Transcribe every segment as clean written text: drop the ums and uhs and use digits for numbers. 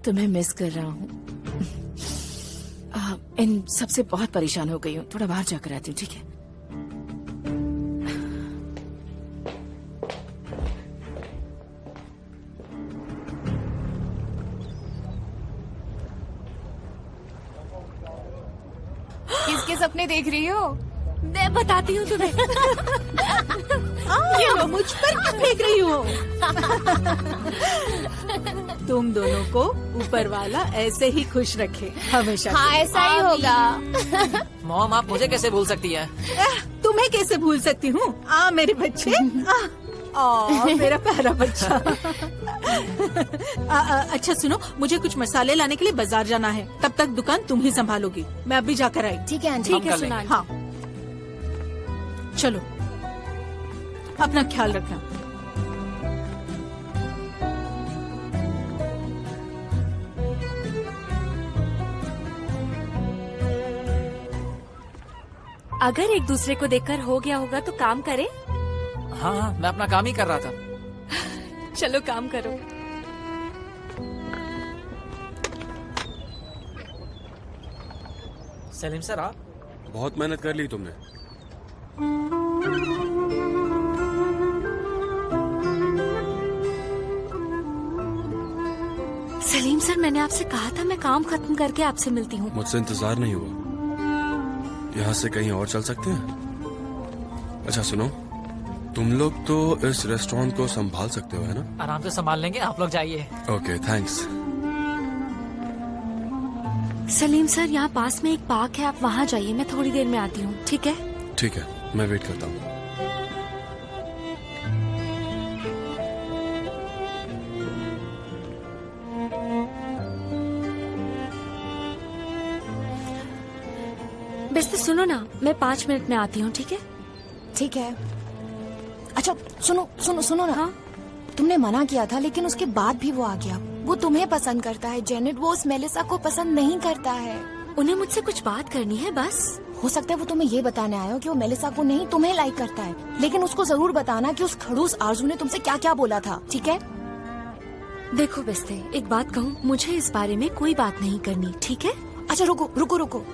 तुम्हें मिस कर रहा हूँ। इन सबसे बहुत परेशान हो गई हूँ। थोड़ा बाहर जाकर आती हूँ, ठीक है? किसके सपने देख रही हो? मैं बताती हूँ तुम्हें। ये लो, मुझ पर क्या फेंक रही हो? तुम दोनों को ऊपर वाला ऐसे ही खुश रखे हमेशा। हाँ, ऐसा ही होगा। मॉम, आप मुझे कैसे भूल सकती हैं? तुम्हें कैसे भूल सकती हूँ? मेरे बच्चे। मेरा प्यारा बच्चा। अच्छा सुनो, मुझे कुछ मसाले लाने के लिए बाजार जाना है। तब तक दुकान तुम ही संभालोगी। मैं अभी जाकर आई। ठीक है आंटी। हम कर लेंगे। हाँ, चलो, अपना ख्याल रखना। अगर एक दूसरे को देखकर हो गया होगा तो काम करे। हाँ हाँ, मैं अपना काम ही कर रहा था। चलो काम करो। सलीम सर, आप? बहुत मेहनत कर ली तुमने। सलीम सर, मैंने आपसे कहा था मैं काम खत्म करके आपसे मिलती हूँ। मुझसे इंतजार नहीं हुआ। यहाँ से कहीं और चल सकते हैं? अच्छा सुनो, तुम लोग तो इस रेस्टोरेंट को संभाल सकते हो, है ना? आराम से संभाल लेंगे, आप लोग जाइए। Okay, thanks. सलीम सर, यहाँ पास में एक पार्क है, आप वहाँ जाइए। मैं थोड़ी देर में आती हूँ, ठीक है? ठीक है, मैं वेट करता हूँ। बेस्ते सुनो ना, मैं 5 मिनट में आती हूँ, ठीक है? ठीक है। अच्छा सुनो सुनो सुनो ना। हाँ? तुमने मना किया था लेकिन उसके बाद भी वो आ गया। वो तुम्हें पसंद करता है जेनेट, वो उस मेलिसा को पसंद नहीं करता है। उन्हें मुझसे कुछ बात करनी है बस। हो सकता है वो तुम्हें ये बताने आया हो कि वो मेलिसा को नहीं तुम्हें लाइक करता है, लेकिन उसको जरूर बताना कि उस खड़ूस आरजू ने तुमसे क्या क्या बोला था, ठीक है? देखो बेस्ते, एक बात कहूँ, मुझे इस बारे में कोई बात नहीं करनी, ठीक है? अच्छा रुको रुको रुको।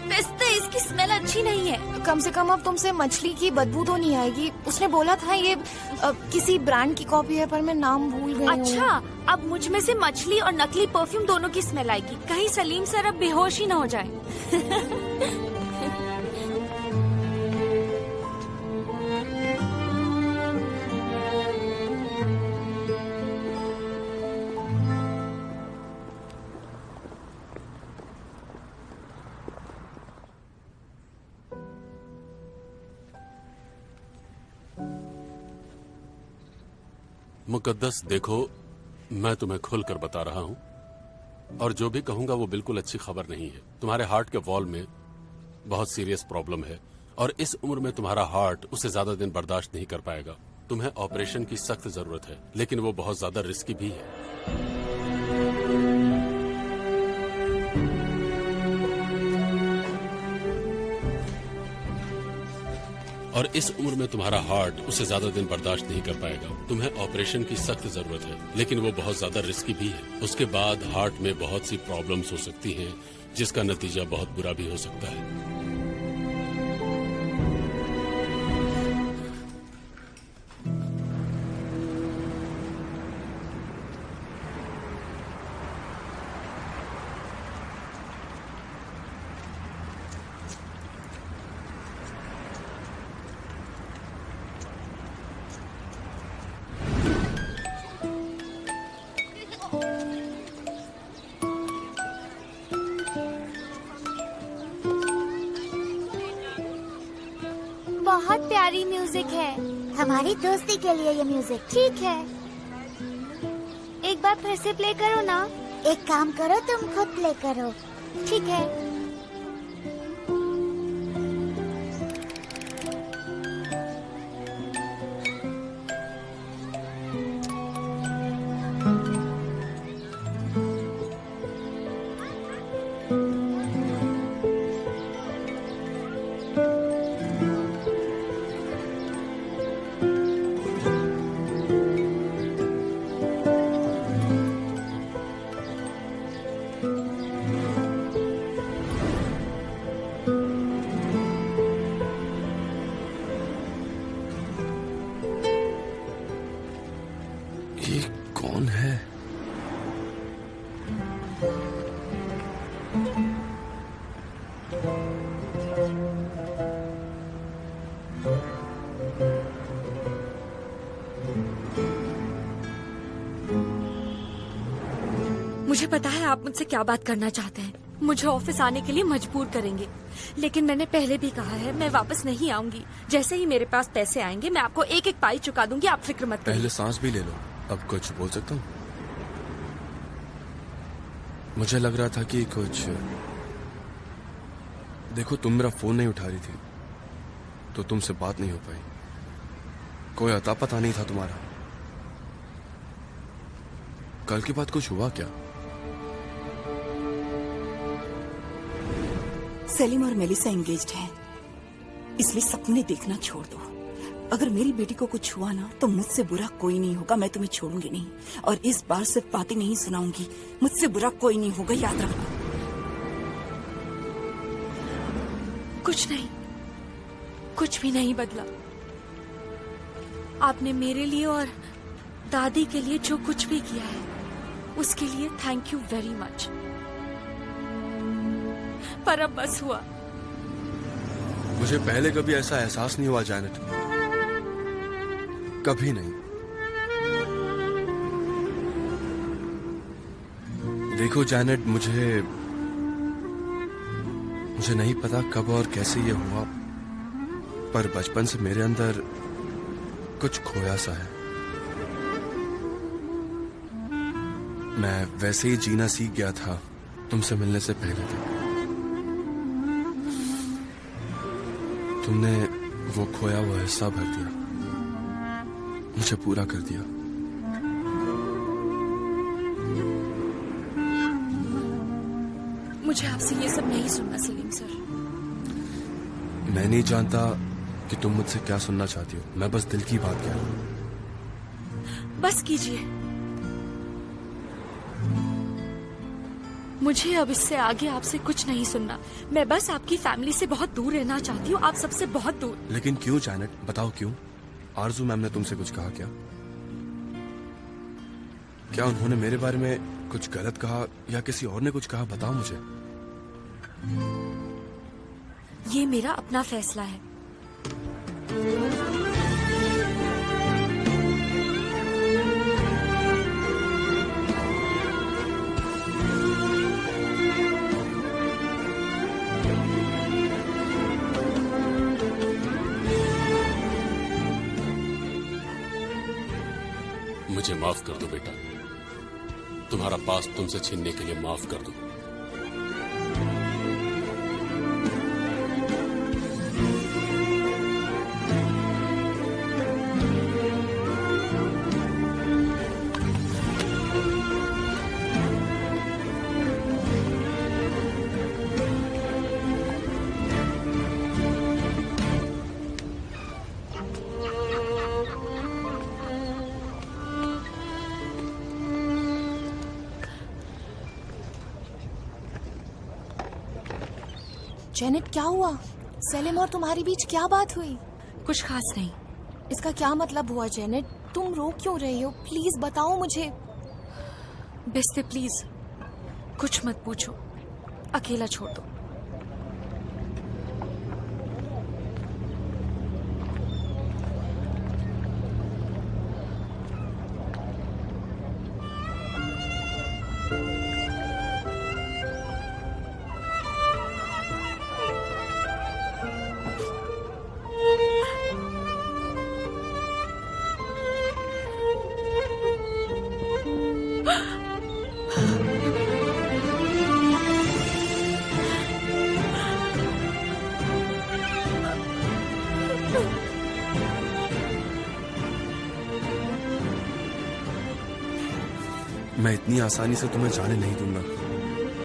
बेस्ते, इसकी स्मेल अच्छी नहीं है। कम से कम अब तुमसे मछली की बदबू तो नहीं आएगी। उसने बोला था ये किसी ब्रांड की कॉपी है, पर मैं नाम भूल गई हूँ। अच्छा, अब मुझ में से मछली और नकली परफ्यूम दोनों की स्मेल आएगी। कहीं सलीम सर अब बेहोश ही न हो जाए। मुकद्दस, देखो, मैं तुम्हें खुलकर बता रहा हूं और जो भी कहूंगा वो बिल्कुल अच्छी खबर नहीं है। तुम्हारे हार्ट के वॉल में बहुत सीरियस प्रॉब्लम है और इस उम्र में तुम्हारा हार्ट उसे ज्यादा दिन बर्दाश्त नहीं कर पाएगा। तुम्हें ऑपरेशन की सख्त जरूरत है, लेकिन वो बहुत ज्यादा रिस्की भी है। और इस उम्र में तुम्हारा हार्ट उसे ज्यादा दिन बर्दाश्त नहीं कर पाएगा। तुम्हें ऑपरेशन की सख्त जरूरत है, लेकिन वो बहुत ज्यादा रिस्की भी है। उसके बाद हार्ट में बहुत सी प्रॉब्लम्स हो सकती हैं, जिसका नतीजा बहुत बुरा भी हो सकता है। बहुत प्यारी म्यूजिक है। हमारी दोस्ती के लिए ये म्यूजिक ठीक है। एक बार फिर से प्ले करो ना। एक काम करो, तुम खुद प्ले करो। ठीक है। मुझे पता है आप मुझसे क्या बात करना चाहते हैं। मुझे ऑफिस आने के लिए मजबूर करेंगे, लेकिन मैंने पहले भी कहा है मैं वापस नहीं आऊंगी। जैसे ही मेरे पास पैसे आएंगे मैं आपको एक एक पाई चुका दूंगी, आप फिक्र मत करिए। पहले सांस भी ले लो, अब कुछ बोल सकता हूँ? मुझे लग रहा था कि कुछ, देखो तुम मेरा फोन नहीं उठा रही थी तो तुमसे बात नहीं हो पाई। कोई अता पता नहीं था तुम्हारा। कल के बाद कुछ हुआ क्या? सलीम और मेलिसा एंगेज्ड हैं, इसलिए सपने देखना छोड़ दो। अगर मेरी बेटी को कुछ हुआ ना तो मुझसे बुरा कोई नहीं होगा, मैं तुम्हें छोड़ूंगी नहीं। और इस बार सिर्फ बातें नहीं सुनाऊंगी, मुझसे बुरा कोई नहीं होगा, याद रखना। कुछ नहीं, कुछ भी नहीं बदला। आपने मेरे लिए और दादी के लिए जो कुछ भी किया है उसके लिए थैंक यू वेरी मच। पर अब बस हुआ। मुझे पहले कभी ऐसा एहसास नहीं हुआ जैनेट, कभी नहीं। देखो जैनेट, मुझे नहीं पता कब और कैसे ये हुआ, पर बचपन से मेरे अंदर कुछ खोया सा है। मैं वैसे ही जीना सीख गया था तुमसे मिलने से पहले तक। तुमने वो खोया हुआ हिस्सा भर दिया, मुझे पूरा कर दिया। मुझे आपसे ये सब नहीं सुनना सलीम सर। मैं नहीं जानता कि तुम मुझसे क्या सुनना चाहती हो, मैं बस दिल की बात कह रहा हूं। बस कीजिए, मुझे अब इससे आगे आपसे कुछ नहीं सुनना। मैं बस आपकी फैमिली से बहुत दूर रहना चाहती हूँ, आप सबसे बहुत दूर। लेकिन क्यों जैनेट, बताओ क्यों? आरजू मैम ने तुमसे कुछ कहा क्या? क्या उन्होंने मेरे बारे में कुछ गलत कहा या किसी और ने कुछ कहा? बताओ मुझे। ये मेरा अपना फैसला है। मुझे माफ कर दो बेटा, तुम्हारा पास तुमसे छीनने के लिए माफ कर दो। जेनेट, क्या हुआ? सलीम और तुम्हारी बीच क्या बात हुई? कुछ खास नहीं। इसका क्या मतलब हुआ जेनेट? तुम रो क्यों रही हो? प्लीज बताओ मुझे। बेस्ते प्लीज कुछ मत पूछो, अकेला छोड़ दो। मैं इतनी आसानी से तुम्हें जाने नहीं दूंगा।